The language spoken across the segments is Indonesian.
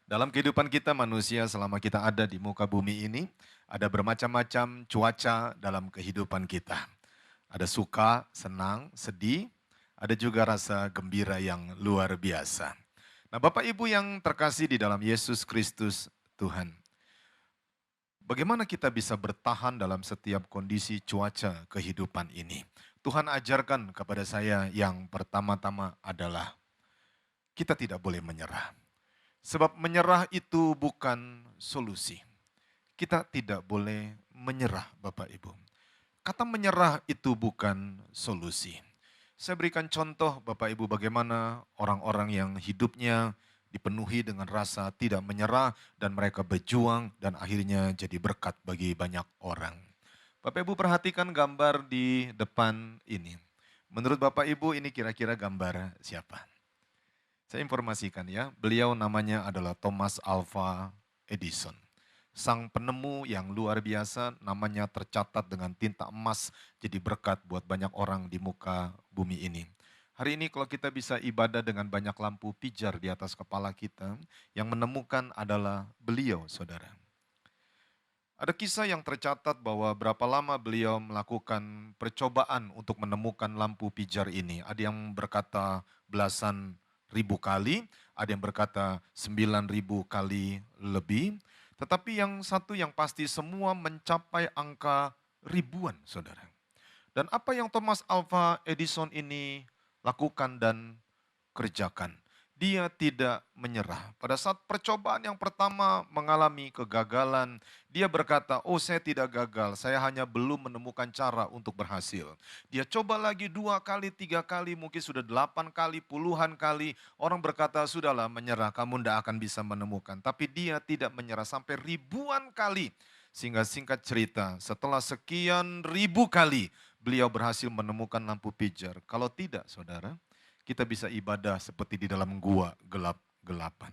Dalam kehidupan kita manusia selama kita ada di muka bumi ini, ada bermacam-macam cuaca dalam kehidupan kita. Ada suka, senang, sedih, ada juga rasa gembira yang luar biasa. Nah, Bapak Ibu yang terkasih di dalam Yesus Kristus Tuhan, bagaimana kita bisa bertahan dalam setiap kondisi cuaca kehidupan ini? Tuhan ajarkan kepada saya yang pertama-tama adalah kita tidak boleh menyerah. Sebab menyerah itu bukan solusi. Kita tidak boleh menyerah, Bapak Ibu. Kata menyerah itu bukan solusi. Saya berikan contoh, Bapak Ibu, bagaimana orang-orang yang hidupnya dipenuhi dengan rasa tidak menyerah dan mereka berjuang dan akhirnya jadi berkat bagi banyak orang. Bapak Ibu perhatikan gambar di depan ini. Menurut Bapak Ibu ini kira-kira gambar siapa? Saya informasikan ya, beliau namanya adalah Thomas Alva Edison. Sang penemu yang luar biasa, namanya tercatat dengan tinta emas, jadi berkat buat banyak orang di muka bumi ini. Hari ini kalau kita bisa ibadah dengan banyak lampu pijar di atas kepala kita, yang menemukan adalah beliau, saudara. Ada kisah yang tercatat bahwa berapa lama beliau melakukan percobaan untuk menemukan lampu pijar ini. Ada yang berkata belasan ribu kali, ada yang berkata 9.000 kali lebih. Tetapi yang satu yang pasti semua mencapai angka ribuan, saudara. Dan apa yang Thomas Alva Edison ini lakukan dan kerjakan? Dia tidak menyerah. Pada saat percobaan yang pertama mengalami kegagalan, dia berkata, "Oh, saya tidak gagal, saya hanya belum menemukan cara untuk berhasil." Dia coba lagi 2 kali, 3 kali, mungkin sudah 8 kali, puluhan kali. Orang berkata, "Sudahlah, menyerah, kamu tidak akan bisa menemukan." Tapi dia tidak menyerah sampai ribuan kali. Sehingga singkat cerita, setelah sekian ribu kali, beliau berhasil menemukan lampu pijar. Kalau tidak, saudara, kita bisa ibadah seperti di dalam gua gelap-gelapan.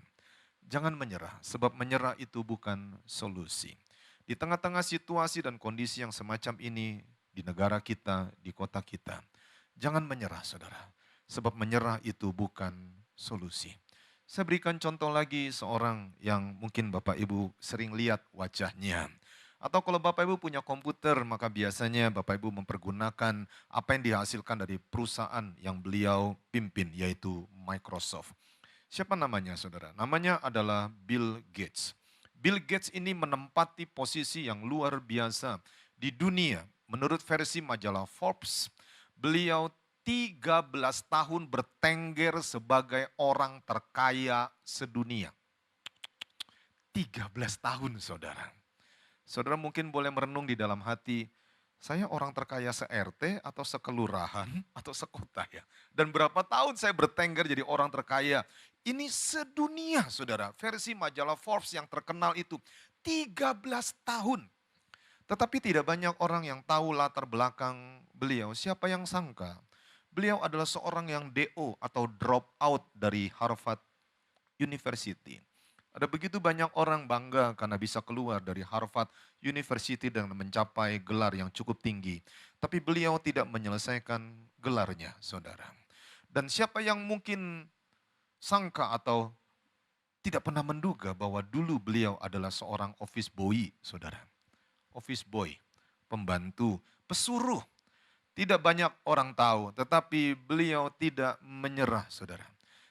Jangan menyerah, sebab menyerah itu bukan solusi. Di tengah-tengah situasi dan kondisi yang semacam ini di negara kita, di kota kita, jangan menyerah, saudara. Sebab menyerah itu bukan solusi. Saya berikan contoh lagi seorang yang mungkin Bapak Ibu sering lihat wajahnya. Atau kalau Bapak Ibu punya komputer, maka biasanya Bapak Ibu mempergunakan apa yang dihasilkan dari perusahaan yang beliau pimpin, yaitu Microsoft. Siapa namanya, saudara? Namanya adalah Bill Gates. Bill Gates ini menempati posisi yang luar biasa di dunia. Menurut versi majalah Forbes, beliau 13 tahun bertengger sebagai orang terkaya sedunia. 13 tahun, saudara. Saudara mungkin boleh merenung di dalam hati, saya orang terkaya se-RT atau sekelurahan atau sekota ya. Dan berapa tahun saya bertengger jadi orang terkaya. Ini sedunia, saudara. Versi majalah Forbes yang terkenal itu 13 tahun. Tetapi tidak banyak orang yang tahu latar belakang beliau. Siapa yang sangka? Beliau adalah seorang yang DO atau drop out dari Harvard University. Ada begitu banyak orang bangga karena bisa keluar dari Harvard University dan mencapai gelar yang cukup tinggi. Tapi beliau tidak menyelesaikan gelarnya, saudara. Dan siapa yang mungkin sangka atau tidak pernah menduga bahwa dulu beliau adalah seorang office boy, saudara. Office boy, pembantu, pesuruh. Tidak banyak orang tahu, tetapi beliau tidak menyerah, saudara.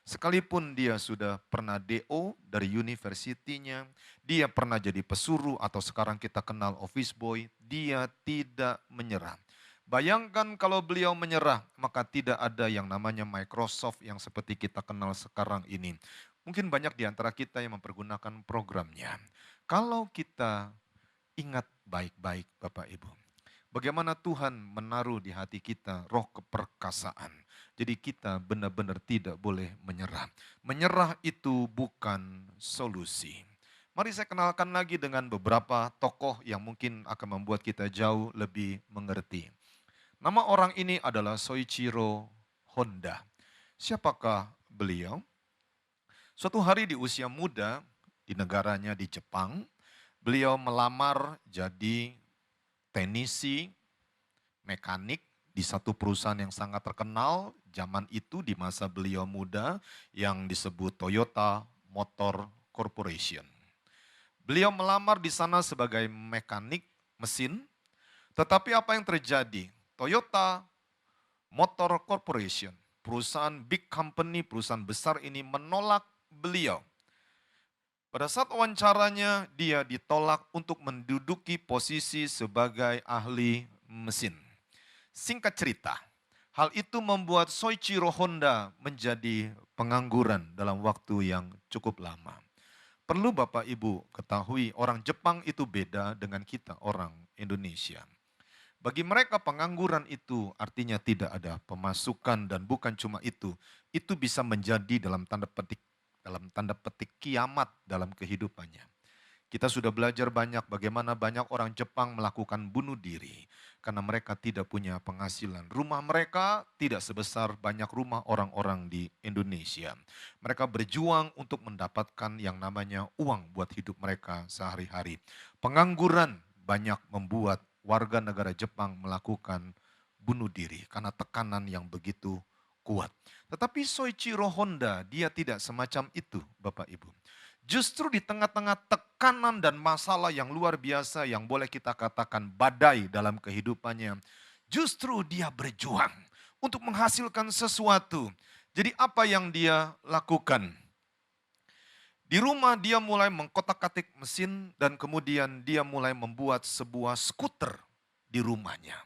Sekalipun dia sudah pernah DO dari universitinya, dia pernah jadi pesuruh atau sekarang kita kenal office boy, dia tidak menyerah. Bayangkan kalau beliau menyerah, maka tidak ada yang namanya Microsoft yang seperti kita kenal sekarang ini. Mungkin banyak di antara kita yang mempergunakan programnya. Kalau kita ingat baik-baik Bapak Ibu, bagaimana Tuhan menaruh di hati kita roh keperkasaan. Jadi kita benar-benar tidak boleh menyerah. Menyerah itu bukan solusi. Mari saya kenalkan lagi dengan beberapa tokoh yang mungkin akan membuat kita jauh lebih mengerti. Nama orang ini adalah Soichiro Honda. Siapakah beliau? Suatu hari di usia muda di negaranya di Jepang, beliau melamar jadi teknisi mekanik di satu perusahaan yang sangat terkenal zaman itu di masa beliau muda yang disebut Toyota Motor Corporation. Beliau melamar di sana sebagai mekanik mesin, tetapi apa yang terjadi? Toyota Motor Corporation, perusahaan big company, perusahaan besar ini menolak beliau. Pada saat wawancaranya, dia ditolak untuk menduduki posisi sebagai ahli mesin. Singkat cerita, hal itu membuat Soichiro Honda menjadi pengangguran dalam waktu yang cukup lama. Perlu Bapak Ibu ketahui, orang Jepang itu beda dengan kita, orang Indonesia. Bagi mereka pengangguran itu artinya tidak ada pemasukan, dan bukan cuma itu bisa menjadi dalam tanda petik kiamat dalam kehidupannya. Kita sudah belajar banyak bagaimana banyak orang Jepang melakukan bunuh diri karena mereka tidak punya penghasilan. Rumah mereka tidak sebesar banyak rumah orang-orang di Indonesia. Mereka berjuang untuk mendapatkan yang namanya uang buat hidup mereka sehari-hari. Pengangguran banyak membuat warga negara Jepang melakukan bunuh diri karena tekanan yang begitu kuat. Tetapi Soichiro Honda, dia tidak semacam itu, Bapak Ibu. Justru di tengah-tengah tekanan dan masalah yang luar biasa yang boleh kita katakan badai dalam kehidupannya, justru dia berjuang untuk menghasilkan sesuatu. Jadi apa yang dia lakukan? Di rumah dia mulai mengkotak-katik mesin dan kemudian dia mulai membuat sebuah skuter di rumahnya.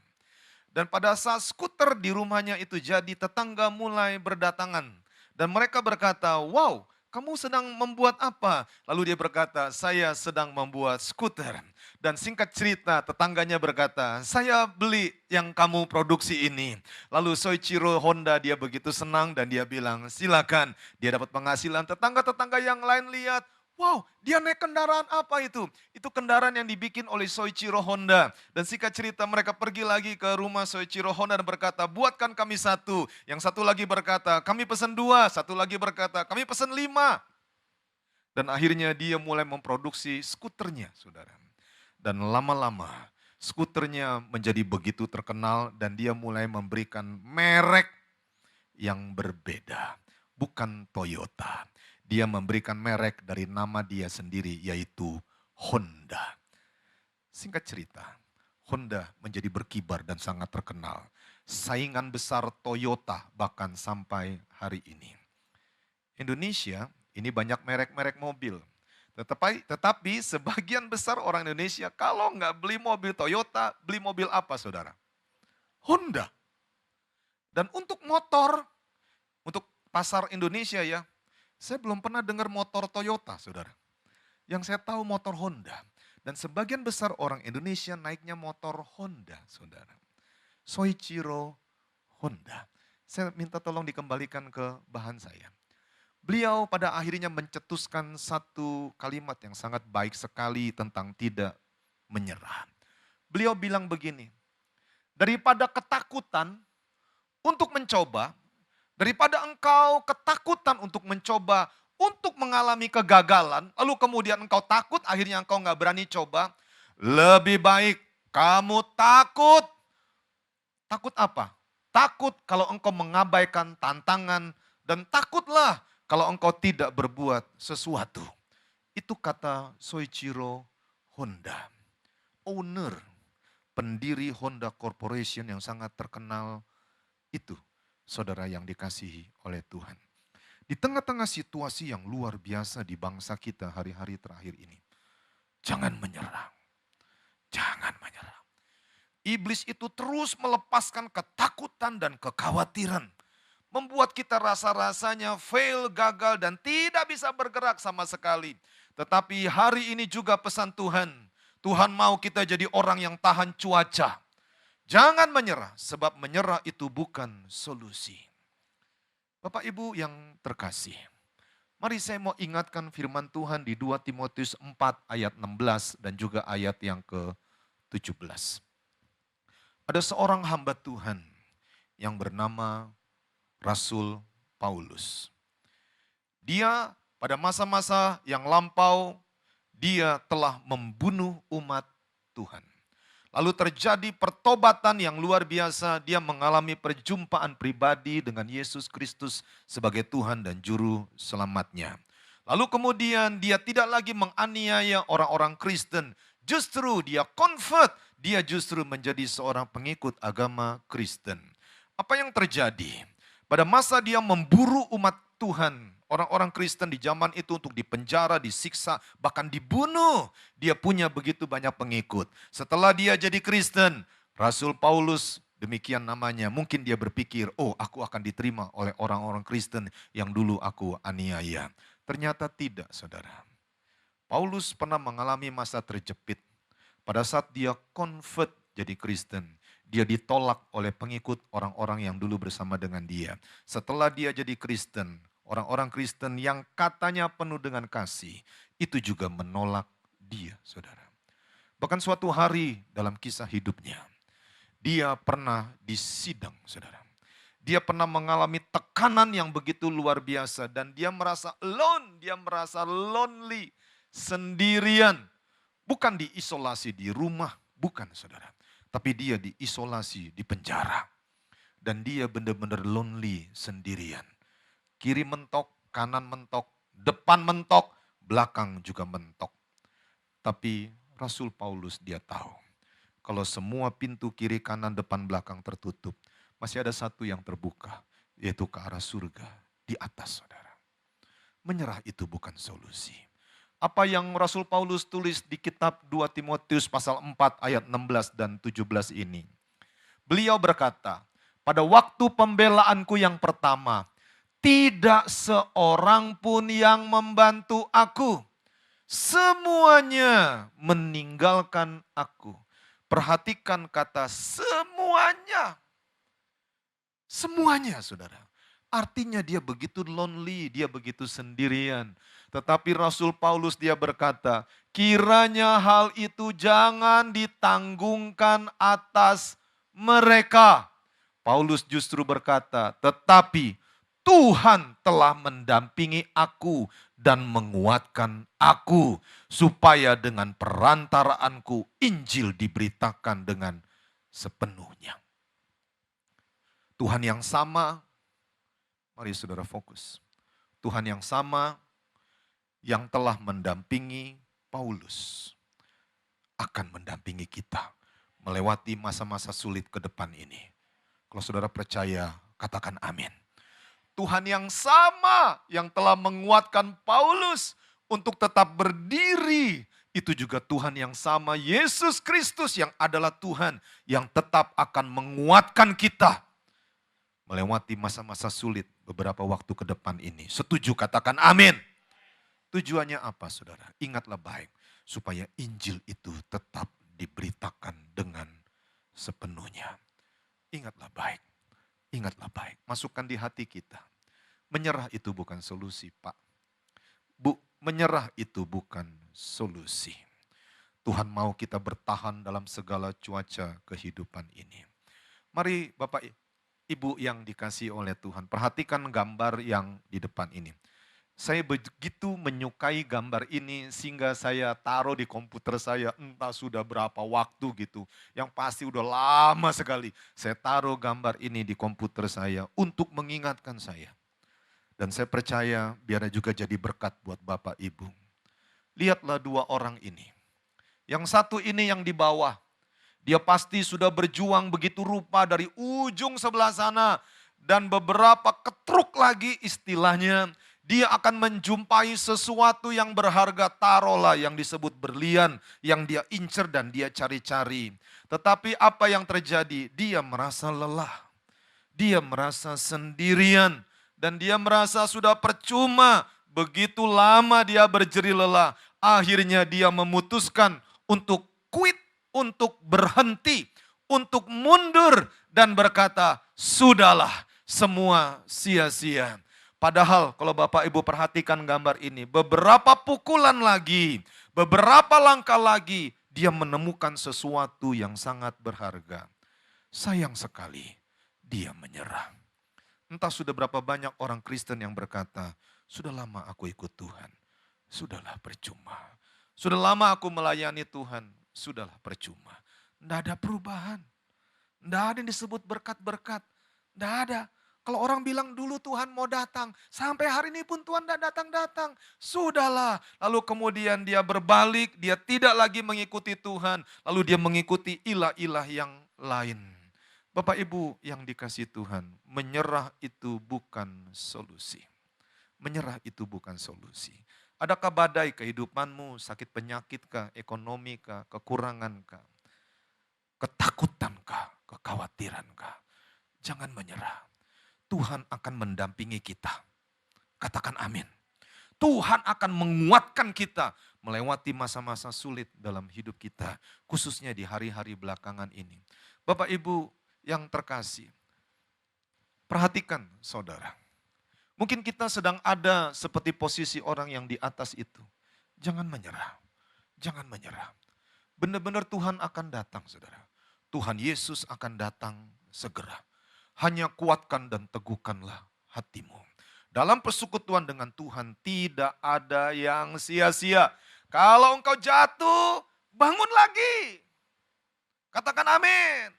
Dan pada saat skuter di rumahnya itu jadi, tetangga mulai berdatangan. Dan mereka berkata, wow, kamu sedang membuat apa? Lalu dia berkata, saya sedang membuat skuter. Dan singkat cerita, tetangganya berkata, saya beli yang kamu produksi ini. Lalu Soichiro Honda dia begitu senang dan dia bilang, silakan. Dia dapat penghasilan. Tetangga-tetangga yang lain lihat, wow, dia naik kendaraan apa itu? Itu kendaraan yang dibikin oleh Soichiro Honda. Dan singkat cerita mereka pergi lagi ke rumah Soichiro Honda dan berkata, buatkan kami satu. Yang satu lagi berkata, kami pesan dua. Satu lagi berkata, kami pesan 5. Dan akhirnya dia mulai memproduksi skuternya, saudara. Dan lama-lama skuternya menjadi begitu terkenal dan dia mulai memberikan merek yang berbeda. Bukan Toyota. Dia memberikan merek dari nama dia sendiri, yaitu Honda. Singkat cerita, Honda menjadi berkibar dan sangat terkenal. Saingan besar Toyota bahkan sampai hari ini. Indonesia ini banyak merek-merek mobil. Tetapi sebagian besar orang Indonesia kalau nggak beli mobil Toyota, beli mobil apa saudara? Honda. Dan untuk motor, untuk pasar Indonesia ya, saya belum pernah dengar motor Toyota, saudara. Yang saya tahu motor Honda. Dan sebagian besar orang Indonesia naiknya motor Honda, saudara. Soichiro Honda. Saya minta tolong dikembalikan ke bahan saya. Beliau pada akhirnya mencetuskan satu kalimat yang sangat baik sekali tentang tidak menyerah. Beliau bilang begini, daripada ketakutan untuk mencoba, daripada engkau ketakutan untuk mencoba, untuk mengalami kegagalan, lalu kemudian engkau takut, akhirnya engkau nggak berani coba, lebih baik kamu takut. Takut apa? Takut kalau engkau mengabaikan tantangan, dan takutlah kalau engkau tidak berbuat sesuatu. Itu kata Soichiro Honda, owner, pendiri Honda Corporation yang sangat terkenal itu. Saudara yang dikasihi oleh Tuhan. Di tengah-tengah situasi yang luar biasa di bangsa kita hari-hari terakhir ini. Jangan menyerah. Jangan menyerah. Iblis itu terus melepaskan ketakutan dan kekhawatiran. Membuat kita rasa-rasanya fail, gagal dan tidak bisa bergerak sama sekali. Tetapi hari ini juga pesan Tuhan. Tuhan mau kita jadi orang yang tahan cuaca. Jangan menyerah, sebab menyerah itu bukan solusi. Bapak Ibu yang terkasih, mari saya mau ingatkan firman Tuhan di 2 Timotius 4 ayat 16 dan juga ayat yang ke-17. Ada seorang hamba Tuhan yang bernama Rasul Paulus. Dia pada masa-masa yang lampau, dia telah membunuh umat Tuhan. Lalu terjadi pertobatan yang luar biasa, dia mengalami perjumpaan pribadi dengan Yesus Kristus sebagai Tuhan dan Juru Selamatnya. Lalu kemudian dia tidak lagi menganiaya orang-orang Kristen. Justru dia convert, dia justru menjadi seorang pengikut agama Kristen. Apa yang terjadi? Pada masa dia memburu umat Tuhan, orang-orang Kristen di zaman itu untuk dipenjara, disiksa, bahkan dibunuh. Dia punya begitu banyak pengikut. Setelah dia jadi Kristen, Rasul Paulus, demikian namanya, mungkin dia berpikir, oh aku akan diterima oleh orang-orang Kristen yang dulu aku aniaya. Ternyata tidak, saudara. Paulus pernah mengalami masa terjepit. Pada saat dia convert jadi Kristen, dia ditolak oleh pengikut orang-orang yang dulu bersama dengan dia. Setelah dia jadi Kristen, orang-orang Kristen yang katanya penuh dengan kasih, itu juga menolak dia, saudara. Bahkan suatu hari dalam kisah hidupnya, dia pernah disidang, saudara. Dia pernah mengalami tekanan yang begitu luar biasa dan dia merasa alone, dia merasa lonely, sendirian. Bukan diisolasi di rumah, bukan saudara. Tapi dia diisolasi di penjara. Dan dia benar-benar lonely, sendirian. Kiri mentok, kanan mentok, depan mentok, belakang juga mentok. Tapi Rasul Paulus dia tahu, kalau semua pintu kiri, kanan, depan, belakang tertutup, masih ada satu yang terbuka, yaitu ke arah surga di atas, saudara. Menyerah itu bukan solusi. Apa yang Rasul Paulus tulis di kitab 2 Timotius pasal 4 ayat 16 dan 17 ini. Beliau berkata, pada waktu pembelaanku yang pertama, tidak seorang pun yang membantu aku. Semuanya meninggalkan aku. Perhatikan kata semuanya. Semuanya, saudara. Artinya dia begitu lonely, dia begitu sendirian. Tetapi Rasul Paulus dia berkata, kiranya hal itu jangan ditanggungkan atas mereka. Paulus justru berkata, tetapi Tuhan telah mendampingi aku dan menguatkan aku, supaya dengan perantaraanku Injil diberitakan dengan sepenuhnya. Tuhan yang sama, mari saudara fokus. Tuhan yang sama yang telah mendampingi Paulus akan mendampingi kita melewati masa-masa sulit ke depan ini. Kalau saudara percaya, katakan amin. Tuhan yang sama yang telah menguatkan Paulus untuk tetap berdiri, itu juga Tuhan yang sama, Yesus Kristus yang adalah Tuhan yang tetap akan menguatkan kita melewati masa-masa sulit beberapa waktu ke depan ini. Setuju, katakan amin. Tujuannya apa, saudara? Ingatlah baik, supaya Injil itu tetap diberitakan dengan sepenuhnya. Ingatlah baik. Ingatlah baik, masukkan di hati kita. Menyerah itu bukan solusi, Pak. Bu, menyerah itu bukan solusi. Tuhan mau kita bertahan dalam segala cuaca kehidupan ini. Mari Bapak Ibu yang dikasihi oleh Tuhan, perhatikan gambar yang di depan ini. Saya begitu menyukai gambar ini sehingga saya taruh di komputer saya entah sudah berapa waktu gitu. Yang pasti udah lama sekali saya taruh gambar ini di komputer saya untuk mengingatkan saya. Dan saya percaya biar juga jadi berkat buat Bapak Ibu. Lihatlah dua orang ini. Yang satu ini yang di bawah. Dia pasti sudah berjuang begitu rupa dari ujung sebelah sana. Dan beberapa ketruk lagi istilahnya. Dia akan menjumpai sesuatu yang berharga, taruhlah yang disebut berlian, yang dia incer dan dia cari-cari. Tetapi apa yang terjadi? Dia merasa lelah. Dia merasa sendirian. Dan dia merasa sudah percuma. Begitu lama dia berjerih lelah. Akhirnya dia memutuskan untuk quit, untuk berhenti, untuk mundur. Dan berkata, sudahlah semua sia-sia. Padahal kalau Bapak Ibu perhatikan gambar ini, beberapa pukulan lagi, beberapa langkah lagi, dia menemukan sesuatu yang sangat berharga. Sayang sekali, dia menyerah. Entah sudah berapa banyak orang Kristen yang berkata, sudah lama aku ikut Tuhan, sudahlah percuma. Sudah lama aku melayani Tuhan, sudahlah percuma. Tidak ada perubahan, tidak ada yang disebut berkat-berkat, tidak ada. Kalau orang bilang dulu Tuhan mau datang, sampai hari ini pun Tuhan tidak datang-datang. Sudahlah. Lalu kemudian dia berbalik, dia tidak lagi mengikuti Tuhan. Lalu dia mengikuti ilah-ilah yang lain. Bapak Ibu yang dikasihi Tuhan, menyerah itu bukan solusi. Menyerah itu bukan solusi. Adakah badai kehidupanmu, sakit penyakitkah, ekonomikah, kekurangankah, ketakutankah, kekhawatirankah? Jangan menyerah. Tuhan akan mendampingi kita. Katakan amin. Tuhan akan menguatkan kita melewati masa-masa sulit dalam hidup kita. Khususnya di hari-hari belakangan ini. Bapak Ibu yang terkasih, perhatikan saudara. Mungkin kita sedang ada seperti posisi orang yang di atas itu. Jangan menyerah. Jangan menyerah. Benar-benar Tuhan akan datang saudara. Tuhan Yesus akan datang segera. Hanya kuatkan dan teguhkanlah hatimu. Dalam persekutuan dengan Tuhan tidak ada yang sia-sia. Kalau engkau jatuh, bangun lagi. Katakan amin.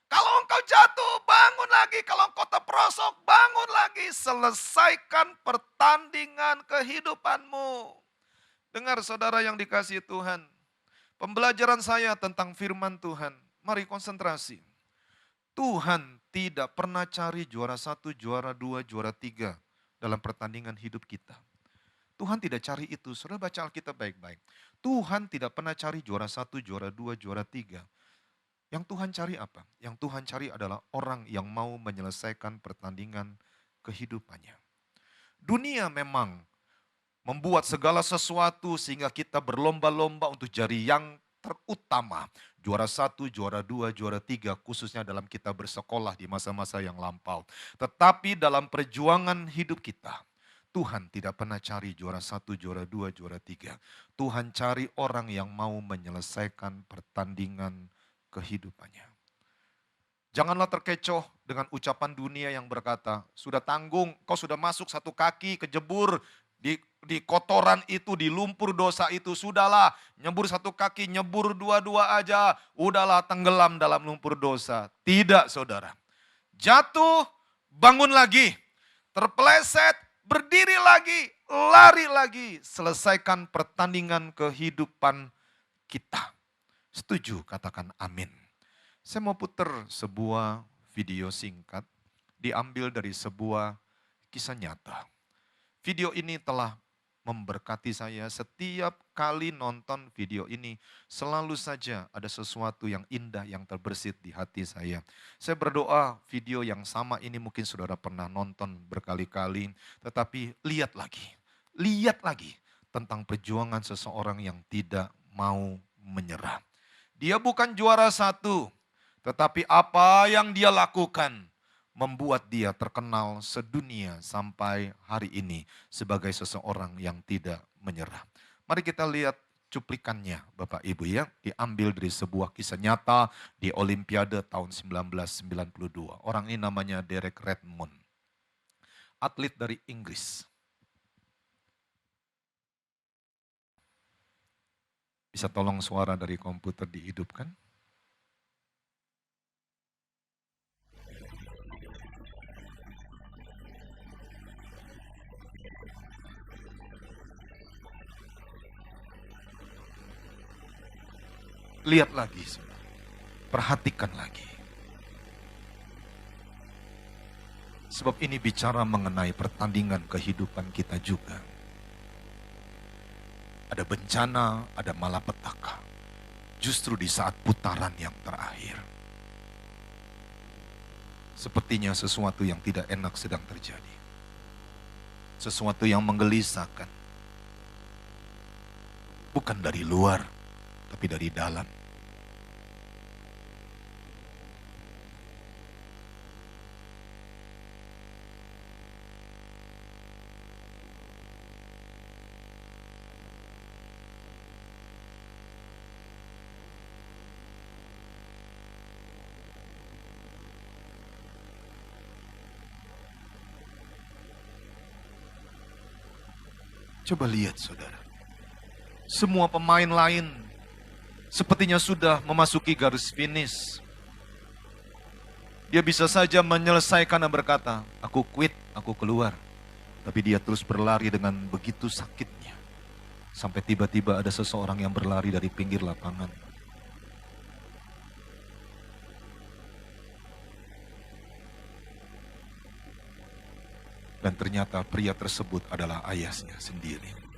Kalau engkau jatuh, bangun lagi. Kalau engkau terperosok, bangun lagi. Selesaikan pertandingan kehidupanmu. Dengar saudara yang dikasihi Tuhan. Pembelajaran saya tentang firman Tuhan. Mari konsentrasi. Tuhan tidak pernah cari juara 1, juara 2, juara 3 dalam pertandingan hidup kita. Tuhan tidak cari itu. Saudara baca Alkitab baik-baik. Tuhan tidak pernah cari juara 1, juara 2, juara 3. Yang Tuhan cari apa? Yang Tuhan cari adalah orang yang mau menyelesaikan pertandingan kehidupannya. Dunia memang membuat segala sesuatu sehingga kita berlomba-lomba untuk jadi yang terutama. Juara 1, juara 2, juara 3 khususnya dalam kita bersekolah di masa-masa yang lampau. Tetapi dalam perjuangan hidup kita, Tuhan tidak pernah cari juara 1, juara 2, juara 3. Tuhan cari orang yang mau menyelesaikan pertandingan kehidupannya. Janganlah terkecoh dengan ucapan dunia yang berkata, sudah tanggung, kau sudah masuk satu kaki, kejebur di kotoran itu, di lumpur dosa itu, sudahlah, nyebur satu kaki, nyebur dua-dua aja, udahlah tenggelam dalam lumpur dosa. Tidak saudara, jatuh, bangun lagi, terpeleset, berdiri lagi, lari lagi, selesaikan pertandingan kehidupan kita. Setuju? Katakan amin. Saya mau putar sebuah video singkat, diambil dari sebuah kisah nyata. Video ini telah memberkati saya. Setiap kali nonton video ini, selalu saja ada sesuatu yang indah yang terbersit di hati saya. Saya berdoa video yang sama ini mungkin saudara pernah nonton berkali-kali, tetapi lihat lagi tentang perjuangan seseorang yang tidak mau menyerah. Dia bukan juara 1, tetapi apa yang dia lakukan membuat dia terkenal sedunia sampai hari ini sebagai seseorang yang tidak menyerah. Mari kita lihat cuplikannya Bapak Ibu ya. Diambil dari sebuah kisah nyata di Olimpiade tahun 1992. Orang ini namanya Derek Redmond. Atlet dari Inggris. Bisa tolong suara dari komputer dihidupkan? Lihat lagi, perhatikan lagi. Sebab ini bicara mengenai pertandingan kehidupan kita juga. Ada bencana, ada malapetaka. Justru di saat putaran yang terakhir. Sepertinya sesuatu yang tidak enak sedang terjadi. Sesuatu yang menggelisahkan. Bukan dari luar, tapi dari dalam. Coba lihat saudara. Semua pemain lain sepertinya sudah memasuki garis finish. Dia bisa saja menyelesaikan dan berkata, aku quit, aku keluar. Tapi dia terus berlari dengan begitu sakitnya. Sampai tiba-tiba ada seseorang yang berlari dari pinggir lapangan. Dan ternyata pria tersebut adalah ayahnya sendiri.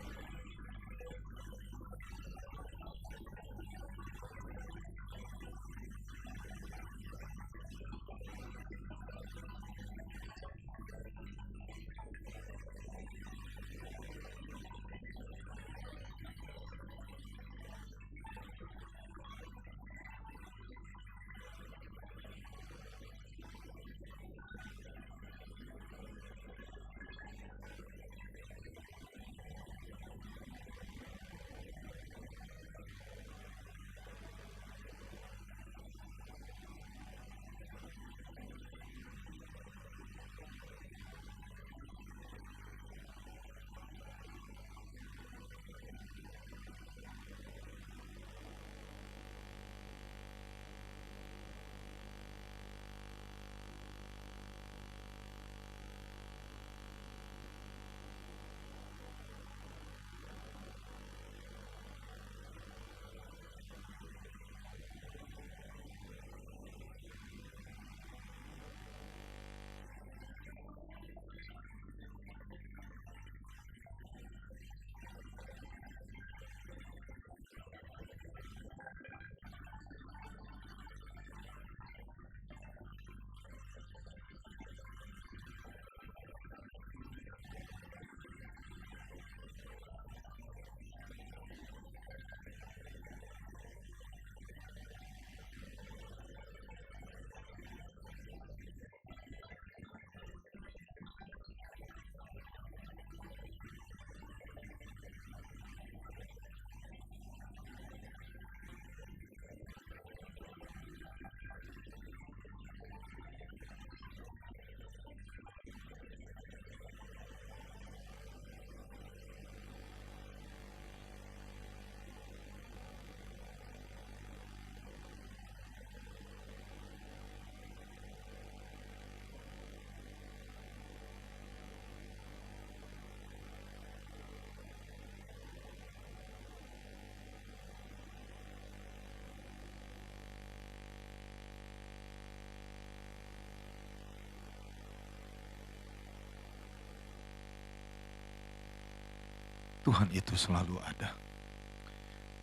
Tuhan itu selalu ada.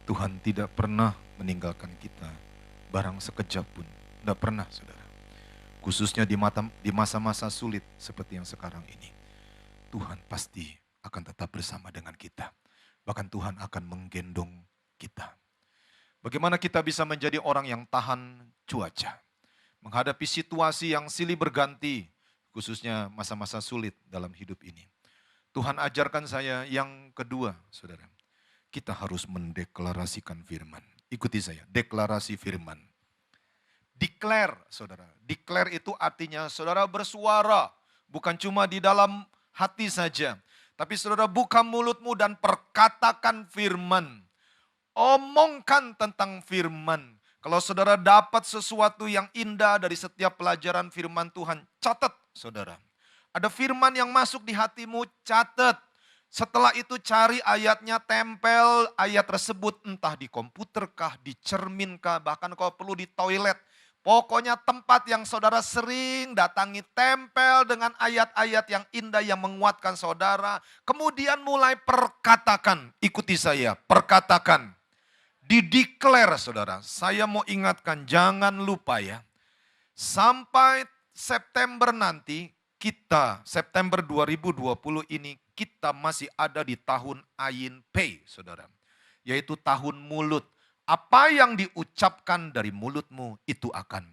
Tuhan tidak pernah meninggalkan kita barang sekejap pun. Tidak pernah, saudara. Khususnya di masa-masa sulit seperti yang sekarang ini. Tuhan pasti akan tetap bersama dengan kita. Bahkan Tuhan akan menggendong kita. Bagaimana kita bisa menjadi orang yang tahan cuaca. Menghadapi situasi yang silih berganti. Khususnya masa-masa sulit dalam hidup ini. Tuhan ajarkan saya yang kedua, saudara. Kita harus mendeklarasikan firman. Ikuti saya, deklarasi firman. Declare, saudara. Declare itu artinya saudara bersuara. Bukan cuma di dalam hati saja. Tapi saudara buka mulutmu dan perkatakan firman. Omongkan tentang firman. Kalau saudara dapat sesuatu yang indah dari setiap pelajaran firman Tuhan, catat, saudara. Ada firman yang masuk di hatimu, catat. Setelah itu cari ayatnya, tempel ayat tersebut entah di komputer kah, di cermin kah, bahkan kalau perlu di toilet. Pokoknya tempat yang saudara sering datangi, tempel dengan ayat-ayat yang indah yang menguatkan saudara. Kemudian mulai perkatakan, ikuti saya, perkatakan. Dideklar, saudara. Saya mau ingatkan, jangan lupa ya. Sampai September nanti, kita September 2020 ini kita masih ada di tahun Ayin Pei, saudara. Yaitu tahun mulut. Apa yang diucapkan dari mulutmu itu akan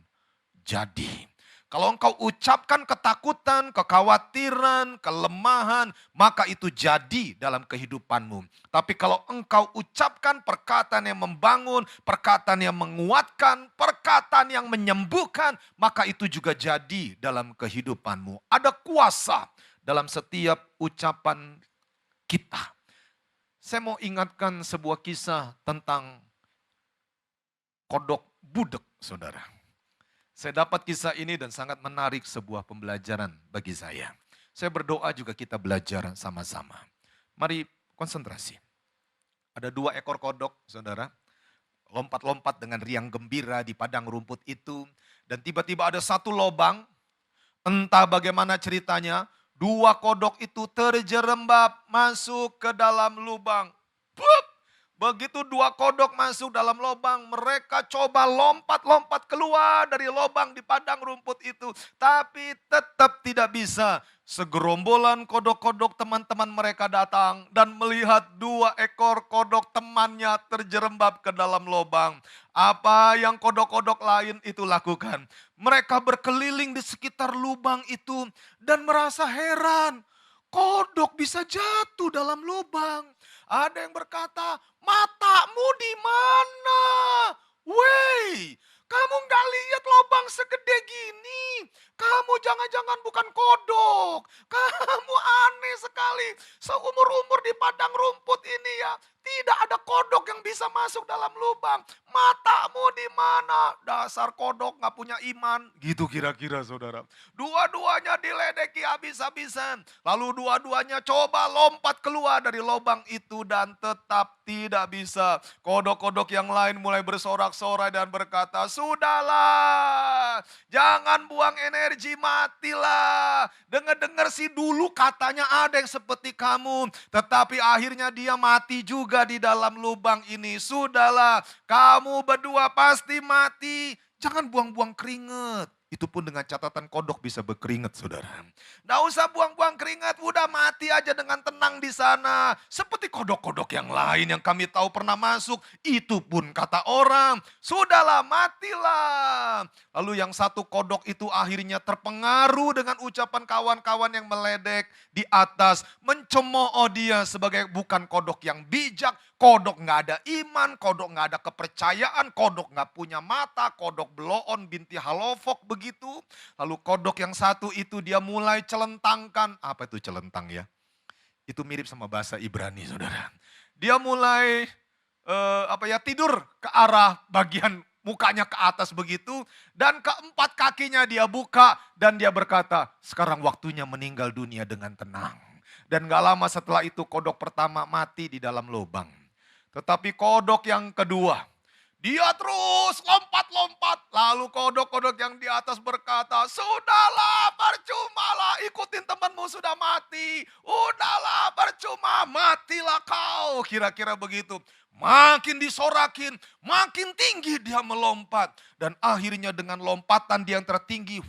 jadi. Kalau engkau ucapkan ketakutan, kekhawatiran, kelemahan, maka itu jadi dalam kehidupanmu. Tapi kalau engkau ucapkan perkataan yang membangun, perkataan yang menguatkan, perkataan yang menyembuhkan, maka itu juga jadi dalam kehidupanmu. Ada kuasa dalam setiap ucapan kita. Saya mau ingatkan sebuah kisah tentang kodok budek, saudara. Saya dapat kisah ini dan sangat menarik sebuah pembelajaran bagi saya. Saya berdoa juga kita belajar sama-sama. Mari konsentrasi. Ada 2 ekor kodok, saudara. Lompat-lompat dengan riang gembira di padang rumput itu. Dan tiba-tiba ada satu lobang, entah bagaimana ceritanya, 2 kodok itu terjerembab masuk ke dalam lubang. Bup! Begitu 2 kodok masuk dalam lubang, mereka coba lompat-lompat keluar dari lubang di padang rumput itu. Tapi tetap tidak bisa. Segerombolan kodok-kodok teman-teman mereka datang dan melihat 2 ekor kodok temannya terjerembab ke dalam lubang. Apa yang kodok-kodok lain itu lakukan? Mereka berkeliling di sekitar lubang itu dan merasa heran. Kodok bisa jatuh dalam lubang. Ada yang berkata, matamu di mana? Wey, kamu nggak lihat lubang segede gini. Kamu jangan-jangan bukan kodok. Kamu aneh sekali. Seumur-umur di padang rumput ini ya. Tidak ada kodok yang bisa masuk dalam lubang. Matamu di mana? Dasar kodok nggak punya iman. Gitu kira-kira saudara. Dua-duanya diledeki habis-habisan. Lalu dua-duanya coba lompat keluar dari lubang itu dan tetap tidak bisa. Kodok-kodok yang lain mulai bersorak-sorai dan berkata, sudahlah, jangan buang energi, matilah. Dengar-dengar sih dulu katanya ada yang seperti kamu, tetapi akhirnya dia mati juga di dalam lubang ini. Sudahlah, kamu berdua pasti mati. Jangan buang-buang keringat. Itu pun dengan catatan kodok bisa berkeringat, saudara. Nggak usah buang-buang keringat, udah mati aja dengan tenang di sana. Seperti kodok-kodok yang lain yang kami tahu pernah masuk. Itu pun kata orang, sudahlah matilah. Lalu yang satu kodok itu akhirnya terpengaruh dengan ucapan kawan-kawan yang meledek di atas. Mencemooh dia sebagai bukan kodok yang bijak. Kodok nggak ada iman, kodok nggak ada kepercayaan, kodok nggak punya mata, kodok beloon binti halofok begitu. Lalu kodok yang satu itu dia mulai celentangkan. Apa itu celentang ya? Itu mirip sama bahasa Ibrani, saudara. Dia mulai tidur ke arah bagian mukanya ke atas begitu. Dan keempat kakinya dia buka dan dia berkata, sekarang waktunya meninggal dunia dengan tenang. Dan gak lama setelah itu kodok pertama mati di dalam lubang. Tetapi kodok yang kedua, dia terus lompat-lompat. Lalu kodok-kodok yang di atas berkata, sudahlah percumalah, ikutin temanmu sudah mati. Udahlah percuma, matilah kau. Kira-kira begitu. Makin disorakin, makin tinggi dia melompat. Dan akhirnya dengan lompatan dia yang tertinggi,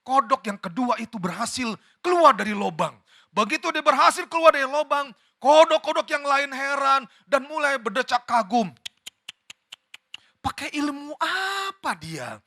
kodok yang kedua itu berhasil keluar dari lubang. Begitu dia berhasil keluar dari lubang, kodok-kodok yang lain heran dan mulai berdecak kagum. Pakai ilmu apa dia?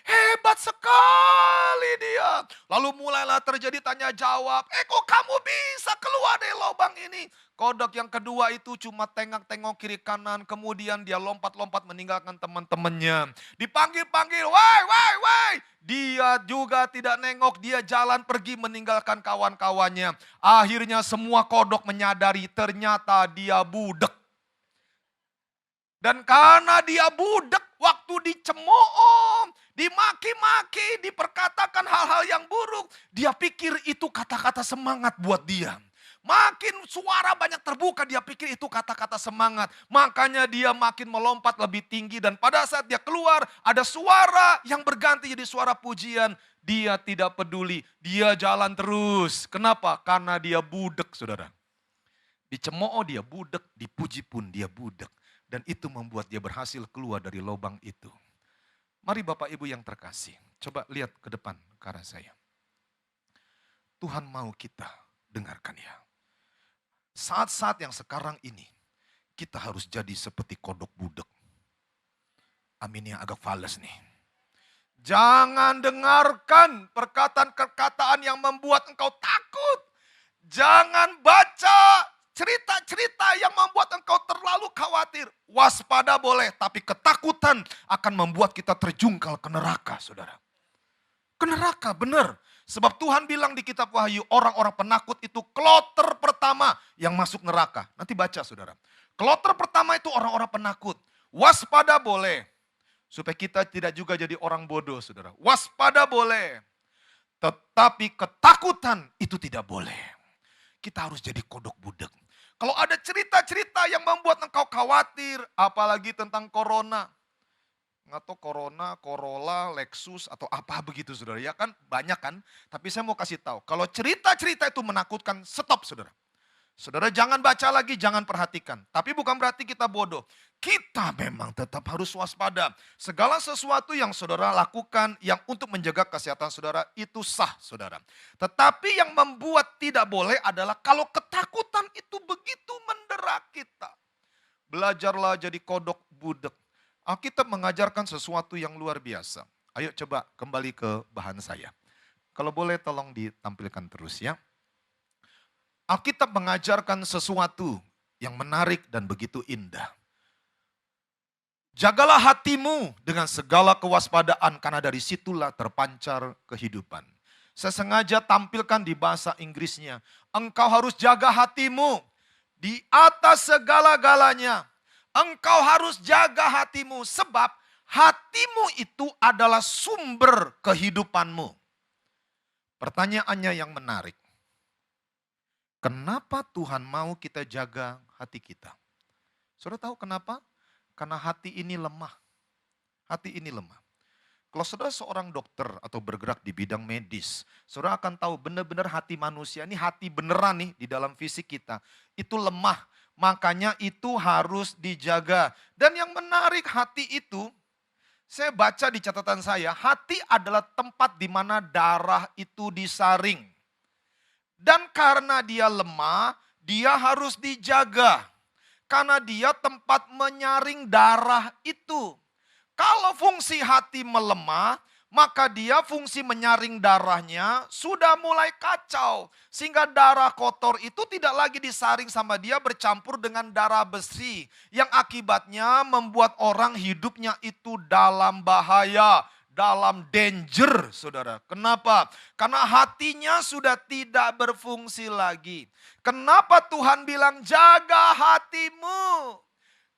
Hebat sekali dia. Lalu mulailah terjadi tanya jawab. Kok kamu bisa keluar dari lubang ini? Kodok yang kedua itu cuma tengok-tengok kiri kanan. Kemudian dia lompat-lompat meninggalkan teman-temannya. Dipanggil-panggil, woi, woi, woi. Dia juga tidak nengok, dia jalan pergi meninggalkan kawan-kawannya. Akhirnya semua kodok menyadari ternyata dia budek. Dan karena dia budek, waktu dicemooh, dimaki-maki, diperkatakan hal-hal yang buruk, dia pikir itu kata-kata semangat buat dia. Makin suara banyak terbuka, dia pikir itu kata-kata semangat. Makanya dia makin melompat lebih tinggi dan pada saat dia keluar, ada suara yang berganti jadi suara pujian. Dia tidak peduli, dia jalan terus. Kenapa? Karena dia budek, saudara. Dicemooh dia budek, dipuji pun dia budek. Dan itu membuat dia berhasil keluar dari lubang itu. Mari Bapak Ibu yang terkasih, coba lihat ke depan ke arah saya. Tuhan mau kita dengarkan ya. Saat-saat yang sekarang ini, kita harus jadi seperti kodok budek. Amin yang agak fales nih. Jangan dengarkan perkataan-perkataan yang membuat engkau takut. Jangan baca cerita-cerita yang membuat engkau terlalu khawatir. Waspada boleh, tapi ketakutan akan membuat kita terjungkal ke neraka, saudara. Ke neraka, benar. Sebab Tuhan bilang di kitab Wahyu, orang-orang penakut itu kloter pertama yang masuk neraka. Nanti baca, saudara. Kloter pertama itu orang-orang penakut. Waspada boleh, Supaya kita tidak juga jadi orang bodoh, saudara. Waspada boleh, tetapi ketakutan itu tidak boleh. Kita harus jadi kodok budek. Kalau ada cerita-cerita yang membuat engkau khawatir, apalagi tentang corona. Nggak tahu corona, Corolla, Lexus, atau apa begitu, saudara. Ya kan banyak kan, tapi saya mau kasih tahu. Kalau cerita-cerita itu menakutkan, stop, saudara. Saudara jangan baca lagi, jangan perhatikan. Tapi bukan berarti kita bodoh. Kita memang tetap harus waspada. Segala sesuatu yang saudara lakukan yang untuk menjaga kesehatan saudara itu sah, saudara. Tetapi yang membuat tidak boleh adalah kalau ketakutan itu begitu mendera kita. Belajarlah jadi kodok budek. Alkitab mengajarkan sesuatu yang luar biasa. Ayo coba kembali ke bahan saya. Kalau boleh tolong ditampilkan terus ya. Alkitab mengajarkan sesuatu yang menarik dan begitu indah. Jagalah hatimu dengan segala kewaspadaan karena dari situlah terpancar kehidupan. Saya sengaja tampilkan di bahasa Inggrisnya. Engkau harus jaga hatimu di atas segala-galanya. Engkau harus jaga hatimu sebab hatimu itu adalah sumber kehidupanmu. Pertanyaannya yang menarik. Kenapa Tuhan mau kita jaga hati kita? Saudara tahu kenapa? Karena hati ini lemah. Hati ini lemah. Kalau saudara seorang dokter atau bergerak di bidang medis, saudara akan tahu benar-benar hati manusia, ini hati beneran nih di dalam fisik kita, itu lemah. Makanya itu harus dijaga. Dan yang menarik hati itu, saya baca di catatan saya, hati adalah tempat di mana darah itu disaring. Dan karena dia lemah, dia harus dijaga. Karena dia tempat menyaring darah itu. Kalau fungsi hati melemah, maka dia fungsi menyaring darahnya sudah mulai kacau. Sehingga darah kotor itu tidak lagi disaring sama dia bercampur dengan darah besi. Yang akibatnya membuat orang hidupnya itu dalam bahaya. Dalam danger, saudara. Kenapa? Karena hatinya sudah tidak berfungsi lagi. Kenapa Tuhan bilang jaga hatimu?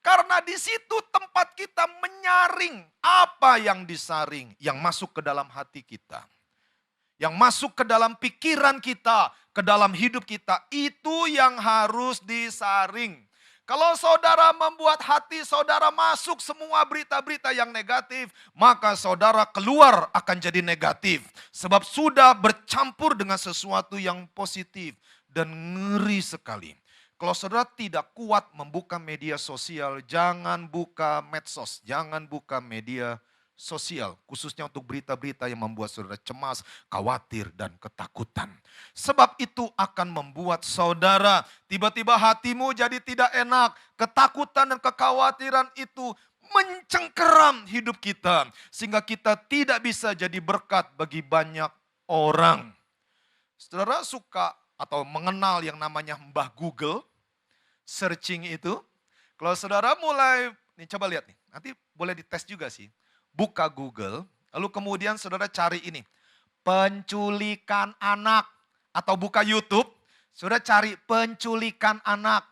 Karena di situ tempat kita menyaring apa yang disaring, yang masuk ke dalam hati kita. Yang masuk ke dalam pikiran kita, ke dalam hidup kita, itu yang harus disaring. Kalau saudara membuat hati saudara masuk semua berita-berita yang negatif, maka saudara keluar akan jadi negatif. Sebab sudah bercampur dengan sesuatu yang positif dan ngeri sekali. Kalau saudara tidak kuat membuka media sosial, jangan buka medsos, jangan buka media sosial. Khususnya untuk berita-berita yang membuat saudara cemas, khawatir, dan ketakutan. Sebab itu akan membuat saudara tiba-tiba hatimu jadi tidak enak. Ketakutan dan kekhawatiran itu mencengkeram hidup kita. Sehingga kita tidak bisa jadi berkat bagi banyak orang. Saudara suka atau mengenal yang namanya Mbah Google, searching itu. Kalau saudara mulai, nih coba lihat nih, nanti boleh dites juga sih. Buka Google, lalu kemudian saudara cari ini, penculikan anak. Atau buka YouTube, saudara cari penculikan anak.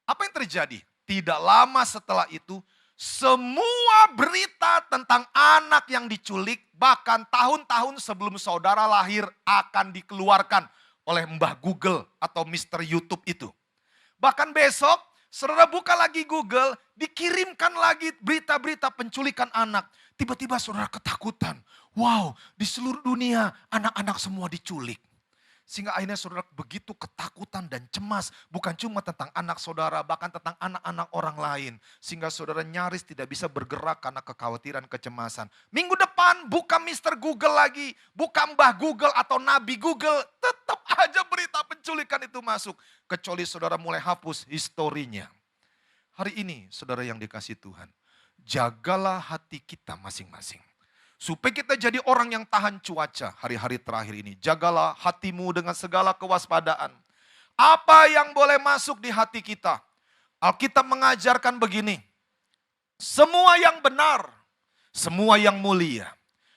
Apa yang terjadi? Tidak lama setelah itu, semua berita tentang anak yang diculik, bahkan tahun-tahun sebelum saudara lahir akan dikeluarkan oleh Mbah Google atau Mr. YouTube itu. Bahkan besok, saudara buka lagi Google, dikirimkan lagi berita-berita penculikan anak. Tiba-tiba saudara ketakutan. Wow, di seluruh dunia anak-anak semua diculik. Sehingga akhirnya saudara begitu ketakutan dan cemas. Bukan cuma tentang anak saudara, bahkan tentang anak-anak orang lain. Sehingga saudara nyaris tidak bisa bergerak karena kekhawatiran, kecemasan. Minggu depan buka Mr. Google lagi. Buka Mbah Google atau Nabi Google. Tetap aja berita penculikan itu masuk. Kecuali saudara mulai hapus historinya. Hari ini saudara yang dikasih Tuhan. Jagalah hati kita masing-masing. Supaya kita jadi orang yang tahan cuaca hari-hari terakhir ini. Jagalah hatimu dengan segala kewaspadaan. Apa yang boleh masuk di hati kita? Alkitab mengajarkan begini. Semua yang benar, semua yang mulia,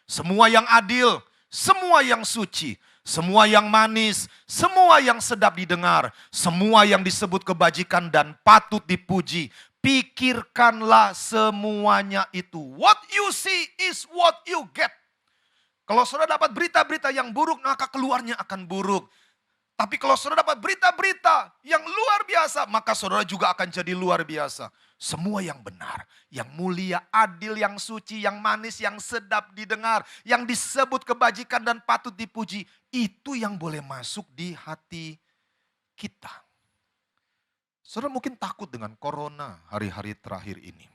semua yang adil, semua yang suci, semua yang manis, semua yang sedap didengar, semua yang disebut kebajikan dan patut dipuji. pikirkanlah semuanya itu. What you see is what you get. Kalau saudara dapat berita-berita yang buruk, maka keluarnya akan buruk. Tapi kalau saudara dapat berita-berita yang luar biasa, maka saudara juga akan jadi luar biasa. Semua yang benar, yang mulia, adil, yang suci, yang manis, yang sedap didengar, yang disebut kebajikan dan patut dipuji, itu yang boleh masuk di hati kita. Saudara mungkin takut dengan corona hari-hari terakhir ini.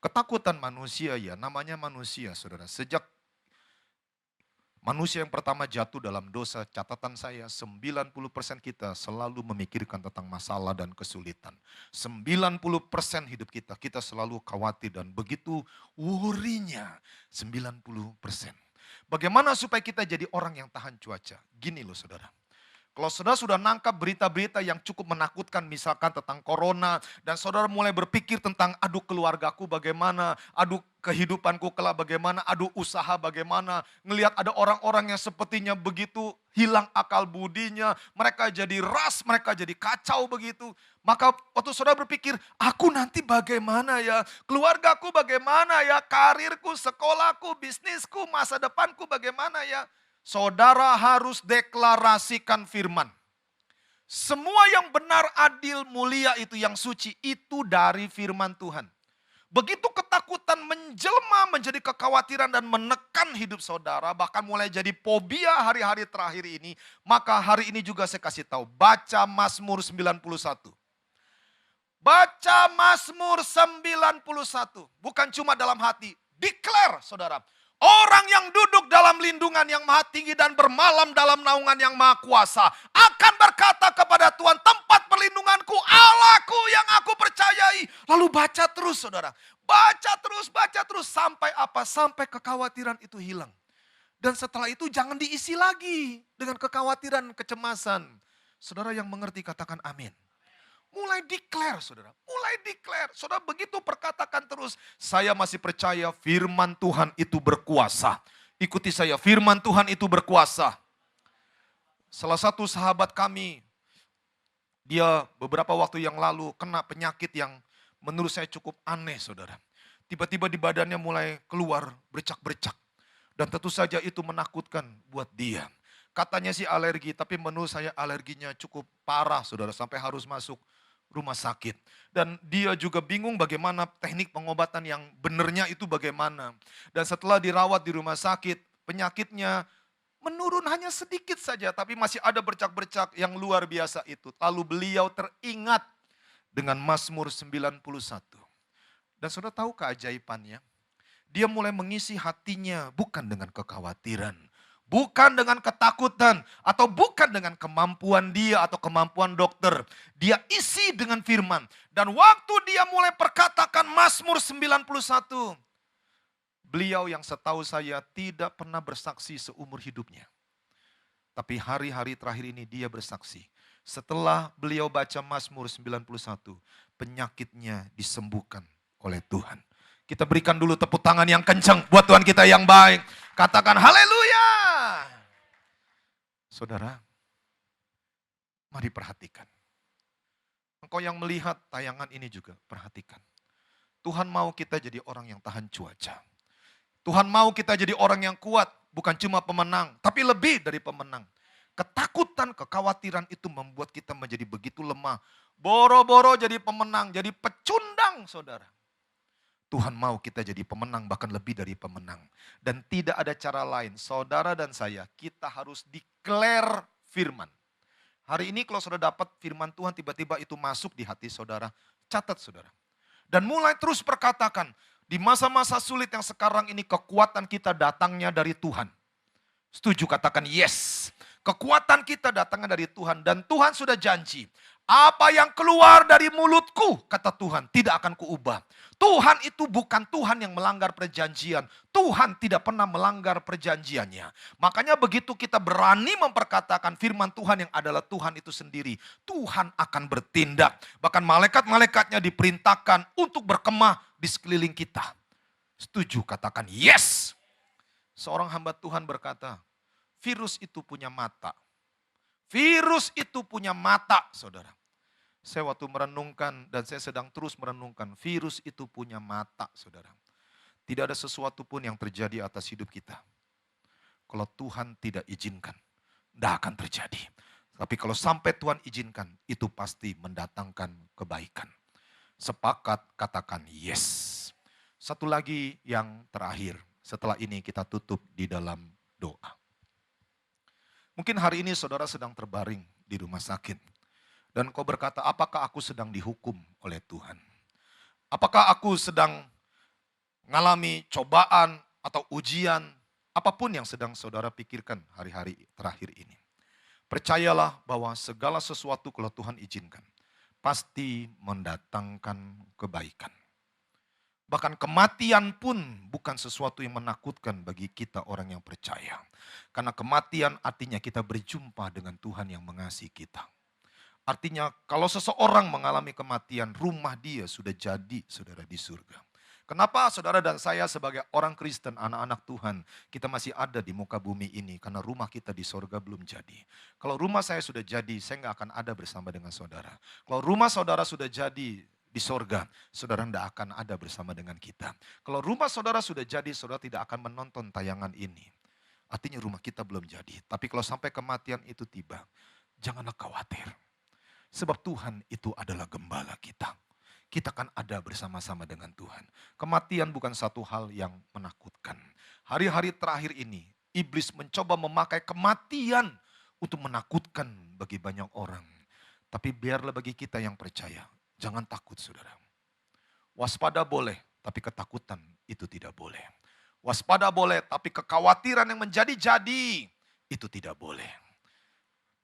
Ketakutan manusia ya, namanya manusia saudara. Sejak manusia yang pertama jatuh dalam dosa, catatan saya 90% kita selalu memikirkan tentang masalah dan kesulitan. 90% hidup kita selalu khawatir dan begitu worry-nya 90%. Bagaimana supaya kita jadi orang yang tahan cuaca? Gini loh saudara. Kalau saudara sudah nangkap berita-berita yang cukup menakutkan misalkan tentang corona. Dan saudara mulai berpikir tentang aduh keluargaku bagaimana, aduh kehidupanku kelak bagaimana, aduh usaha bagaimana. Ngelihat ada orang-orang yang sepertinya begitu hilang akal budinya. Mereka jadi ras, mereka jadi kacau begitu. Maka waktu saudara berpikir, aku nanti bagaimana ya, keluargaku bagaimana ya, karirku, sekolahku, bisnisku, masa depanku bagaimana ya. Saudara harus deklarasikan firman. Semua yang benar, adil, mulia itu yang suci, itu dari firman Tuhan. Begitu ketakutan menjelma menjadi kekhawatiran dan menekan hidup saudara, bahkan mulai jadi fobia hari-hari terakhir ini, maka hari ini juga saya kasih tahu, baca Mazmur 91. Baca Mazmur 91, bukan cuma dalam hati, declare saudara. Orang yang duduk dalam lindungan yang maha tinggi dan bermalam dalam naungan yang maha kuasa akan berkata kepada Tuhan, tempat perlindunganku, Allahku yang aku percayai. Lalu baca terus saudara, baca terus sampai apa? Sampai kekhawatiran itu hilang. Dan setelah itu jangan diisi lagi dengan kekhawatiran, kecemasan. Saudara yang mengerti katakan amin. Mulai declare saudara, mulai declare. Saudara begitu perkatakan terus, saya masih percaya firman Tuhan itu berkuasa. Ikuti saya, firman Tuhan itu berkuasa. Salah satu sahabat kami, dia beberapa waktu yang lalu kena penyakit yang menurut saya cukup aneh saudara. Tiba-tiba di badannya mulai keluar bercak-bercak. Dan tentu saja itu menakutkan buat dia. Katanya sih alergi, tapi menurut saya alerginya cukup parah saudara, sampai harus masuk rumah sakit. Dan dia juga bingung bagaimana teknik pengobatan yang benernya itu bagaimana. Dan setelah dirawat di rumah sakit, penyakitnya menurun hanya sedikit saja, tapi masih ada bercak-bercak yang luar biasa itu. Lalu beliau teringat dengan Mazmur 91. Dan saudara tahu keajaibannya? Dia mulai mengisi hatinya bukan dengan kekhawatiran, bukan dengan ketakutan, atau bukan dengan kemampuan dia atau kemampuan dokter. Dia isi dengan firman. Dan waktu dia mulai perkatakan Mazmur 91, beliau yang setahu saya tidak pernah bersaksi seumur hidupnya. Tapi hari-hari terakhir ini dia bersaksi. Setelah beliau baca Mazmur 91, penyakitnya disembuhkan oleh Tuhan. Kita berikan dulu tepuk tangan yang kencang buat Tuhan kita yang baik. Katakan haleluya. Saudara, mari perhatikan. Engkau yang melihat tayangan ini juga perhatikan. Tuhan mau kita jadi orang yang tahan cuaca. Tuhan mau kita jadi orang yang kuat, bukan cuma pemenang, tapi lebih dari pemenang. Ketakutan, kekhawatiran itu membuat kita menjadi begitu lemah. Boro-boro jadi pemenang, jadi pecundang saudara. Tuhan mau kita jadi pemenang, bahkan lebih dari pemenang. Dan tidak ada cara lain, saudara dan saya, kita harus declare firman. Hari ini kalau saudara dapat firman Tuhan, tiba-tiba itu masuk di hati saudara, catat saudara. Dan mulai terus perkatakan, di masa-masa sulit yang sekarang ini kekuatan kita datangnya dari Tuhan. Setuju, katakan yes. Kekuatan kita datangnya dari Tuhan dan Tuhan sudah janji. Apa yang keluar dari mulutku, kata Tuhan, tidak akan kuubah. Tuhan itu bukan Tuhan yang melanggar perjanjian. Tuhan tidak pernah melanggar perjanjiannya. Makanya begitu kita berani memperkatakan firman Tuhan yang adalah Tuhan itu sendiri, Tuhan akan bertindak. Bahkan malaikat-malaikatnya diperintahkan untuk berkemah di sekeliling kita. Setuju, katakan yes. Seorang hamba Tuhan berkata, virus itu punya mata. Virus itu punya mata, saudara. Saya waktu merenungkan dan saya sedang terus merenungkan, virus itu punya mata, saudara. Tidak ada sesuatu pun yang terjadi atas hidup kita. Kalau Tuhan tidak izinkan, tidak akan terjadi. Tapi kalau sampai Tuhan izinkan, itu pasti mendatangkan kebaikan. Sepakat katakan yes. Satu lagi yang terakhir, setelah ini kita tutup di dalam doa. Mungkin hari ini saudara sedang terbaring di rumah sakit. Dan kau berkata, apakah aku sedang dihukum oleh Tuhan? Apakah aku sedang mengalami cobaan atau ujian? Apapun yang sedang saudara pikirkan hari-hari terakhir ini. Percayalah bahwa segala sesuatu kalau Tuhan izinkan, pasti mendatangkan kebaikan. Bahkan kematian pun bukan sesuatu yang menakutkan bagi kita orang yang percaya. Karena kematian artinya kita berjumpa dengan Tuhan yang mengasihi kita. Artinya kalau seseorang mengalami kematian, rumah dia sudah jadi saudara di surga. Kenapa saudara dan saya sebagai orang Kristen, anak-anak Tuhan, kita masih ada di muka bumi ini karena rumah kita di surga belum jadi. Kalau rumah saya sudah jadi, saya nggak akan ada bersama dengan saudara. Kalau rumah saudara sudah jadi di surga, saudara tidak akan ada bersama dengan kita. Kalau rumah saudara sudah jadi, saudara tidak akan menonton tayangan ini. Artinya rumah kita belum jadi. Tapi kalau sampai kematian itu tiba, janganlah khawatir. Sebab Tuhan itu adalah gembala kita. Kita akan ada bersama-sama dengan Tuhan. Kematian bukan satu hal yang menakutkan. Hari-hari terakhir ini, iblis mencoba memakai kematian untuk menakutkan bagi banyak orang. Tapi biarlah bagi kita yang percaya, jangan takut saudara. Waspada boleh, tapi ketakutan itu tidak boleh. Waspada boleh, tapi kekhawatiran yang menjadi-jadi itu tidak boleh.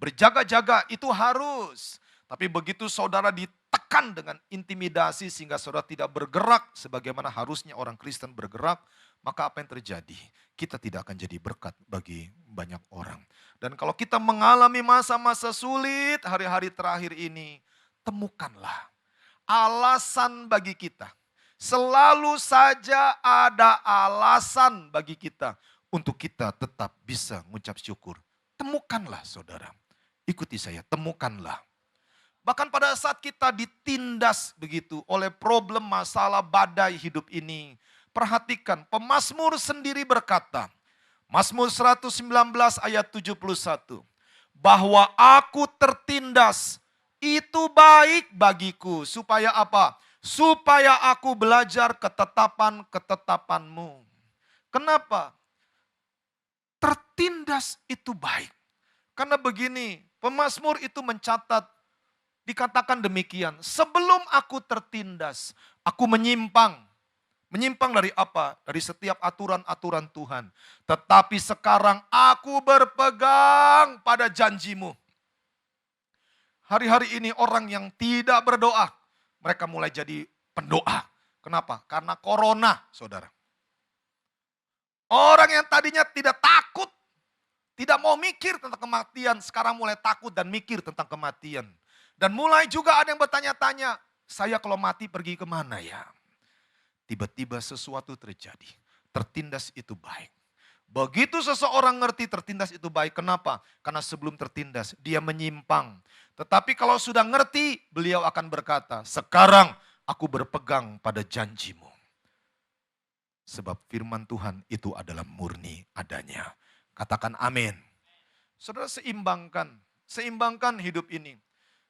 Berjaga-jaga itu harus. Tapi begitu saudara ditekan dengan intimidasi sehingga saudara tidak bergerak sebagaimana harusnya orang Kristen bergerak, maka apa yang terjadi? Kita tidak akan jadi berkat bagi banyak orang. Dan kalau kita mengalami masa-masa sulit hari-hari terakhir ini, temukanlah alasan bagi kita. Selalu saja ada alasan bagi kita untuk kita tetap bisa mengucap syukur. Temukanlah saudara. Ikuti saya, temukanlah. Bahkan pada saat kita ditindas begitu oleh problem, masalah, badai hidup ini. Perhatikan, pemazmur sendiri berkata, Mazmur 119 ayat 71. Bahwa aku tertindas, itu baik bagiku. Supaya apa? Supaya aku belajar ketetapan-ketetapanmu. Kenapa? Tertindas itu baik. Karena begini, pemazmur itu mencatat, dikatakan demikian, sebelum aku tertindas, aku menyimpang. Menyimpang dari apa? Dari setiap aturan-aturan Tuhan. Tetapi sekarang aku berpegang pada janjimu. Hari-hari ini orang yang tidak berdoa, mereka mulai jadi pendoa. Kenapa? Karena corona, saudara. Orang yang tadinya tidak takut, tidak mau mikir tentang kematian, sekarang mulai takut dan mikir tentang kematian. Dan mulai juga ada yang bertanya-tanya, saya kalau mati pergi kemana ya? Tiba-tiba sesuatu terjadi. Tertindas itu baik. Begitu seseorang ngerti tertindas itu baik, kenapa? Karena sebelum tertindas dia menyimpang. Tetapi kalau sudah ngerti, beliau akan berkata, sekarang aku berpegang pada janjimu. Sebab firman Tuhan itu adalah murni adanya. Katakan amin. Saudara, seimbangkan hidup ini.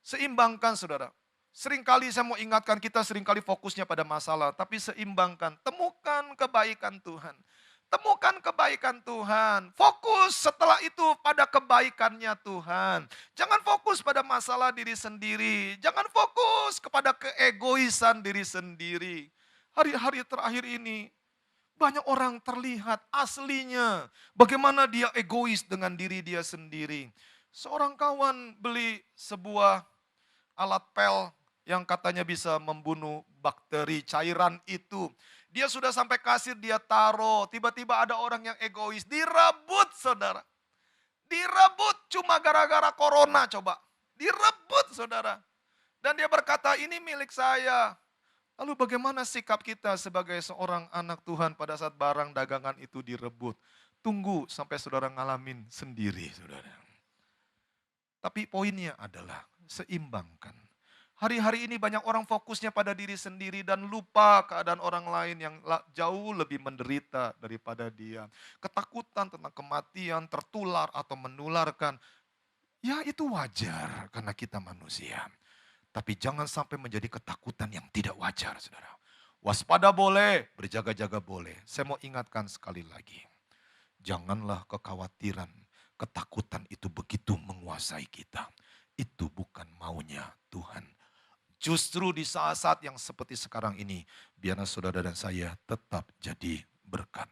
Seimbangkan saudara. Seringkali saya mau ingatkan kita seringkali fokusnya pada masalah. Tapi seimbangkan. Temukan kebaikan Tuhan. Temukan kebaikan Tuhan. Fokus setelah itu pada kebaikannya Tuhan. Jangan fokus pada masalah diri sendiri. Jangan fokus kepada keegoisan diri sendiri. Hari-hari terakhir ini banyak orang terlihat aslinya. Bagaimana dia egois dengan diri dia sendiri. Seorang kawan beli sebuah alat pel yang katanya bisa membunuh bakteri cairan itu. Dia sudah sampai kasir, dia taruh. Tiba-tiba ada orang yang egois. Direbut saudara. Direbut cuma gara-gara corona coba. Direbut saudara. Dan dia berkata ini milik saya. Lalu bagaimana sikap kita sebagai seorang anak Tuhan pada saat barang dagangan itu direbut? Tunggu sampai saudara ngalamin sendiri saudara. Tapi poinnya adalah seimbangkan. Hari-hari ini banyak orang fokusnya pada diri sendiri dan lupa keadaan orang lain yang jauh lebih menderita daripada dia. Ketakutan tentang kematian, tertular atau menularkan. Ya itu wajar karena kita manusia. Tapi jangan sampai menjadi ketakutan yang tidak wajar, saudara. Waspada boleh, berjaga-jaga boleh. Saya mau ingatkan sekali lagi. Janganlah kekhawatiran, ketakutan itu begitu menguasai kita. Itu bukan maunya Tuhan. Justru di saat-saat yang seperti sekarang ini, biarlah saudara dan saya tetap jadi berkat.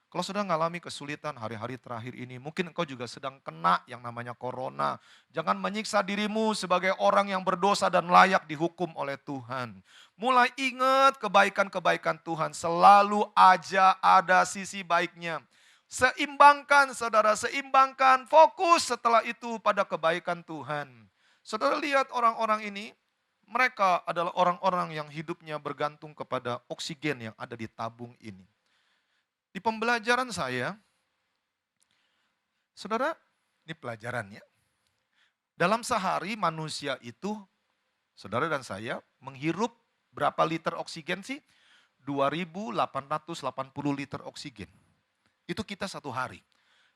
Kalau sudah mengalami kesulitan hari-hari terakhir ini, mungkin engkau juga sedang kena yang namanya corona. Jangan menyiksa dirimu sebagai orang yang berdosa dan layak dihukum oleh Tuhan. Mulai ingat kebaikan-kebaikan Tuhan, selalu aja ada sisi baiknya. Seimbangkan saudara, seimbangkan, fokus setelah itu pada kebaikan Tuhan. Saudara lihat orang-orang ini, mereka adalah orang-orang yang hidupnya bergantung kepada oksigen yang ada di tabung ini. Di pembelajaran saya, saudara, ini pelajarannya. Dalam sehari manusia itu, saudara dan saya, menghirup berapa liter oksigen sih? 2.880 liter oksigen. Itu kita satu hari.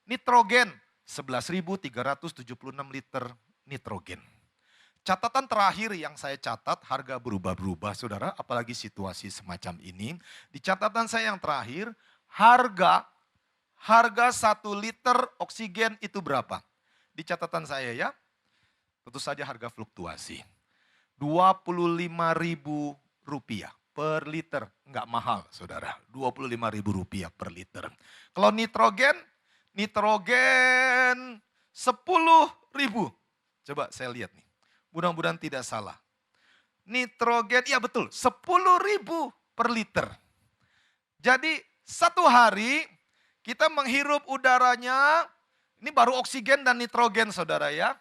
Nitrogen, 11.376 liter nitrogen. Catatan terakhir yang saya catat, harga berubah-berubah saudara, apalagi situasi semacam ini. Di catatan saya yang terakhir, harga 1 liter oksigen itu berapa? Di catatan saya ya, tentu saja harga fluktuasi. Rp25.000 per liter. Enggak mahal saudara, Rp25.000 per liter. Kalau nitrogen 10.000. Coba saya lihat nih, mudah-mudahan tidak salah. Nitrogen, ya betul, 10.000 per liter. Jadi satu hari kita menghirup udaranya, ini baru oksigen dan nitrogen saudara ya.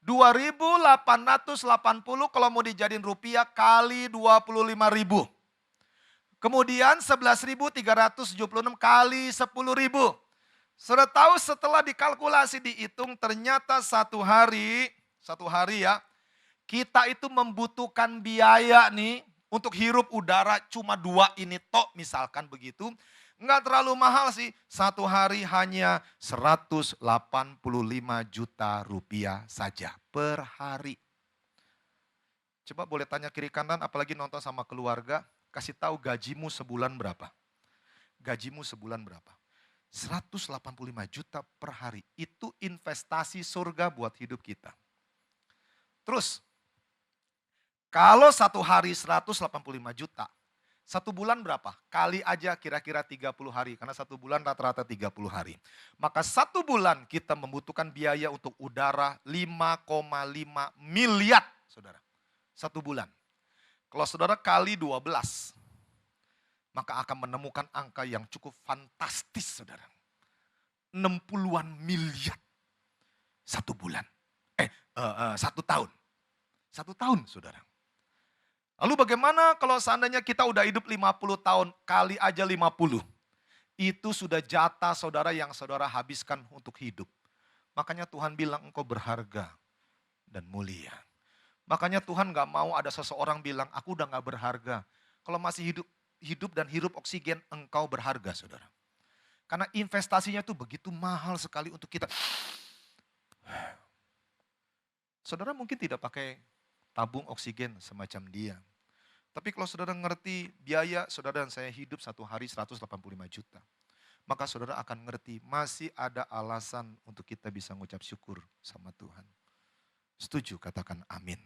2.880 kalau mau dijadiin rupiah kali 25.000. Kemudian 11.376 kali 10.000. Saudara tahu setelah dikalkulasi dihitung ternyata satu hari ya, kita itu membutuhkan biaya nih untuk hirup udara cuma 2 ini tok misalkan begitu. Enggak terlalu mahal sih, satu hari hanya 185 juta rupiah saja per hari. Coba boleh tanya kiri kanan, apalagi nonton sama keluarga, kasih tahu gajimu sebulan berapa? Gajimu sebulan berapa? 185 juta per hari, itu investasi surga buat hidup kita. Terus, kalau satu hari 185 juta, satu bulan berapa? Kali aja kira-kira 30 hari. Karena satu bulan rata-rata 30 hari. Maka satu bulan kita membutuhkan biaya untuk udara 5,5 miliar. Saudara. Satu bulan. Kalau saudara kali 12. Maka akan menemukan angka yang cukup fantastis saudara. 60-an miliar. Satu bulan. Satu tahun. Satu tahun saudara. Lalu bagaimana kalau seandainya kita udah hidup 50 tahun, kali aja 50. Itu sudah jatah saudara yang saudara habiskan untuk hidup. Makanya Tuhan bilang engkau berharga dan mulia. Makanya Tuhan gak mau ada seseorang bilang aku udah gak berharga. Kalau masih hidup dan hirup oksigen, engkau berharga saudara. Karena investasinya itu begitu mahal sekali untuk kita. Saudara mungkin tidak pakai tabung oksigen semacam dia. Tapi kalau saudara ngerti biaya saudara dan saya hidup satu hari 185 juta. Maka saudara akan ngerti masih ada alasan untuk kita bisa mengucap syukur sama Tuhan. Setuju katakan amin.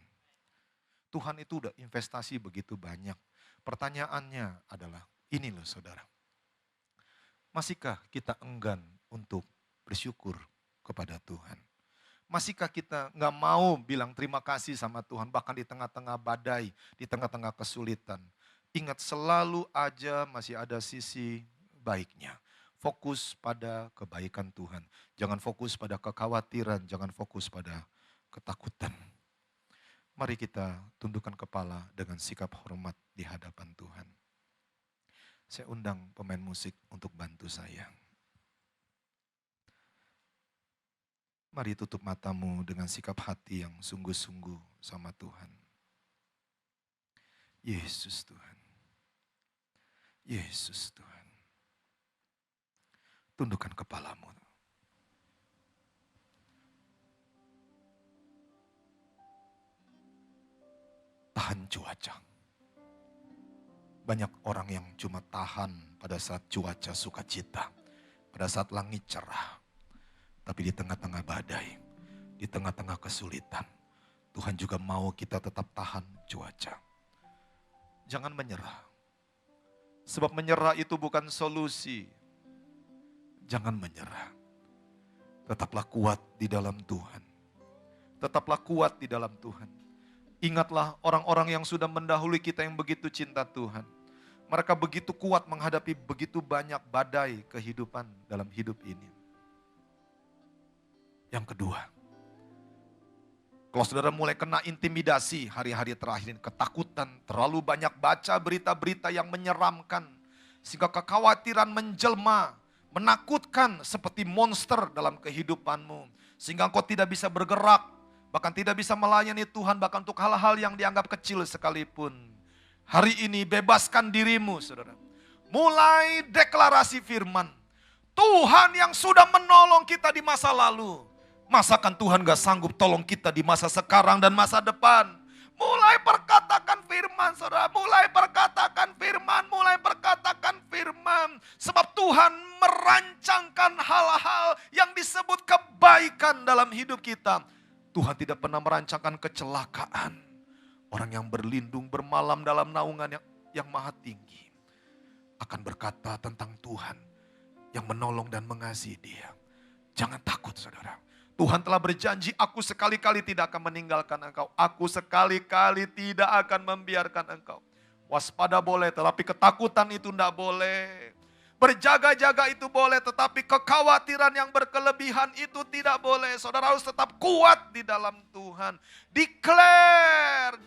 Tuhan itu udah investasi begitu banyak. Pertanyaannya adalah ini loh saudara. Masihkah kita enggan untuk bersyukur kepada Tuhan? Masihkah kita nggak mau bilang terima kasih sama Tuhan bahkan di tengah-tengah badai, di tengah-tengah kesulitan. Ingat selalu aja masih ada sisi baiknya. Fokus pada kebaikan Tuhan. Jangan fokus pada kekhawatiran, jangan fokus pada ketakutan. Mari kita tundukkan kepala dengan sikap hormat di hadapan Tuhan. Saya undang pemain musik untuk bantu saya. Mari tutup matamu dengan sikap hati yang sungguh-sungguh sama Tuhan. Yesus Tuhan. Yesus Tuhan. Tundukkan kepalamu. Tahan cuaca. Banyak orang yang cuma tahan pada saat cuaca sukacita, pada saat langit cerah. Tapi di tengah-tengah badai, di tengah-tengah kesulitan, Tuhan juga mau kita tetap tahan cuaca. Jangan menyerah. Sebab menyerah itu bukan solusi. Jangan menyerah. Tetaplah kuat di dalam Tuhan. Tetaplah kuat di dalam Tuhan. Ingatlah orang-orang yang sudah mendahului kita yang begitu cinta Tuhan. Mereka begitu kuat menghadapi begitu banyak badai kehidupan dalam hidup ini. Yang kedua, kalau saudara mulai kena intimidasi hari-hari terakhir ini, ketakutan, terlalu banyak baca berita-berita yang menyeramkan, sehingga kekhawatiran menjelma, menakutkan seperti monster dalam kehidupanmu, sehingga engkau tidak bisa bergerak, bahkan tidak bisa melayani Tuhan, bahkan untuk hal-hal yang dianggap kecil sekalipun. Hari ini bebaskan dirimu, saudara. Mulai deklarasi firman. Tuhan yang sudah menolong kita di masa lalu, masakan Tuhan gak sanggup tolong kita di masa sekarang dan masa depan? Mulai perkatakan firman, saudara. Mulai perkatakan firman, mulai perkatakan firman. Sebab Tuhan merancangkan hal-hal yang disebut kebaikan dalam hidup kita. Tuhan tidak pernah merancangkan kecelakaan. Orang yang berlindung bermalam dalam naungan yang maha tinggi akan berkata tentang Tuhan yang menolong dan mengasihi dia. Jangan takut, saudara. Tuhan telah berjanji, aku sekali-kali tidak akan meninggalkan engkau. Aku sekali-kali tidak akan membiarkan engkau. Waspada boleh, tetapi ketakutan itu tidak boleh. Berjaga-jaga itu boleh, tetapi kekhawatiran yang berkelebihan itu tidak boleh. Saudara harus tetap kuat di dalam Tuhan. Declare,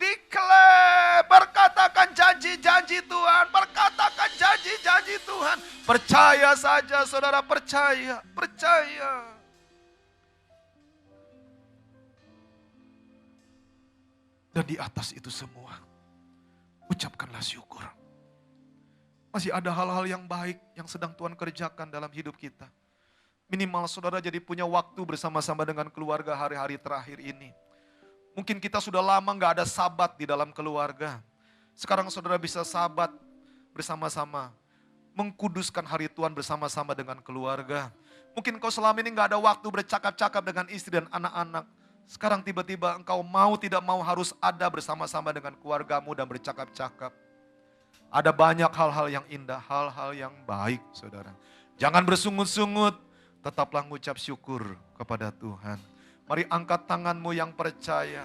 berkatakan janji-janji Tuhan, berkatakan janji-janji Tuhan. Percaya saja, saudara, percaya. Dan di atas itu semua, ucapkanlah syukur. Masih ada hal-hal yang baik yang sedang Tuhan kerjakan dalam hidup kita. Minimal saudara jadi punya waktu bersama-sama dengan keluarga hari-hari terakhir ini. Mungkin kita sudah lama gak ada sabat di dalam keluarga. Sekarang saudara bisa sabat bersama-sama. Mengkuduskan hari Tuhan bersama-sama dengan keluarga. Mungkin kau selama ini gak ada waktu bercakap-cakap dengan istri dan anak-anak. Sekarang tiba-tiba engkau mau tidak mau harus ada bersama-sama dengan keluargamu dan bercakap-cakap. Ada banyak hal-hal yang indah, hal-hal yang baik, saudara. Jangan bersungut-sungut, tetaplah mengucap syukur kepada Tuhan. Mari angkat tanganmu yang percaya.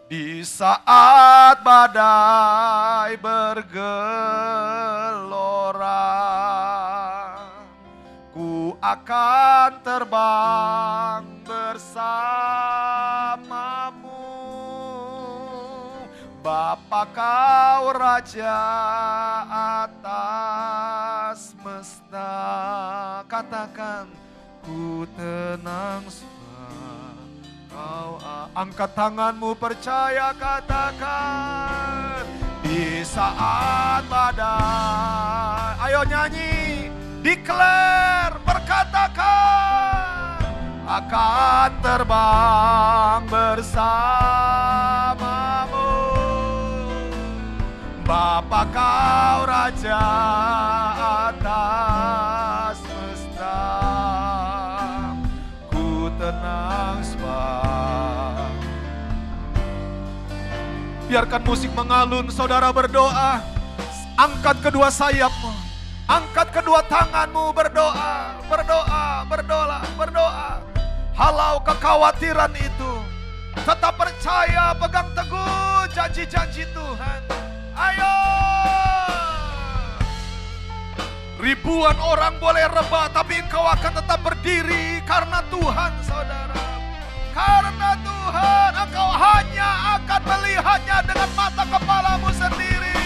Di saat badai bergelora, ku akan terbang bersamamu. Bapa kau Raja atas semesta. Katakan, ku tenang sebab kau. Angkat tanganmu percaya, katakan. Di saat badai. Ayo nyanyi, declare, berkatakan. Akan terbang bersamamu. Bapa kau Raja atas semesta. Ku tenang sebab. Biarkan musik mengalun, saudara berdoa. Angkat kedua sayapmu, angkat kedua tanganmu, berdoa, berdoa. Halau kekhawatiran itu. Tetap percaya, pegang teguh janji-janji Tuhan. Ayo. Ribuan orang boleh rebah, tapi engkau akan tetap berdiri karena Tuhan, saudara. Karena Tuhan, engkau hanya akan melihatnya dengan mata kepalamu sendiri.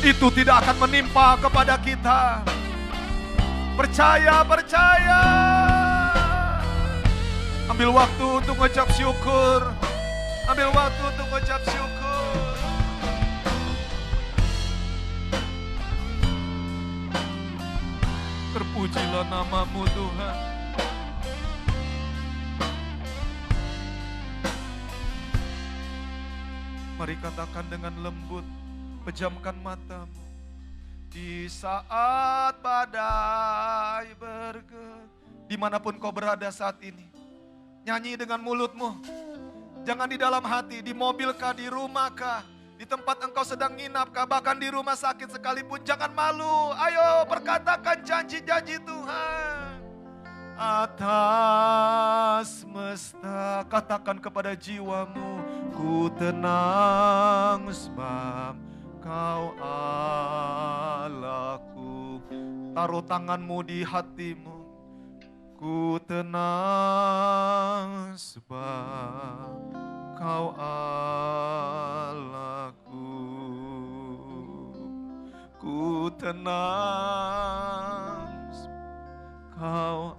Itu tidak akan menimpa kepada kita. Percaya. Ambil waktu untuk mengucap syukur. Terpujilah namamu Tuhan. Mari katakan dengan lembut, pejamkan matamu. Di saat badai bergelap, dimanapun kau berada saat ini, nyanyi dengan mulutmu. Jangan di dalam hati, di mobil kah, di rumah kah, di tempat engkau sedang nginap kah, bahkan di rumah sakit sekalipun, jangan malu. Ayo perkatakan janji-janji Tuhan. Atas semesta, katakan kepada jiwamu, ku tenang sebab Kau Allahku. Taruh tanganmu di hatimu. Ku tenang sebab Kau Allahku. Ku tenang sebab Kau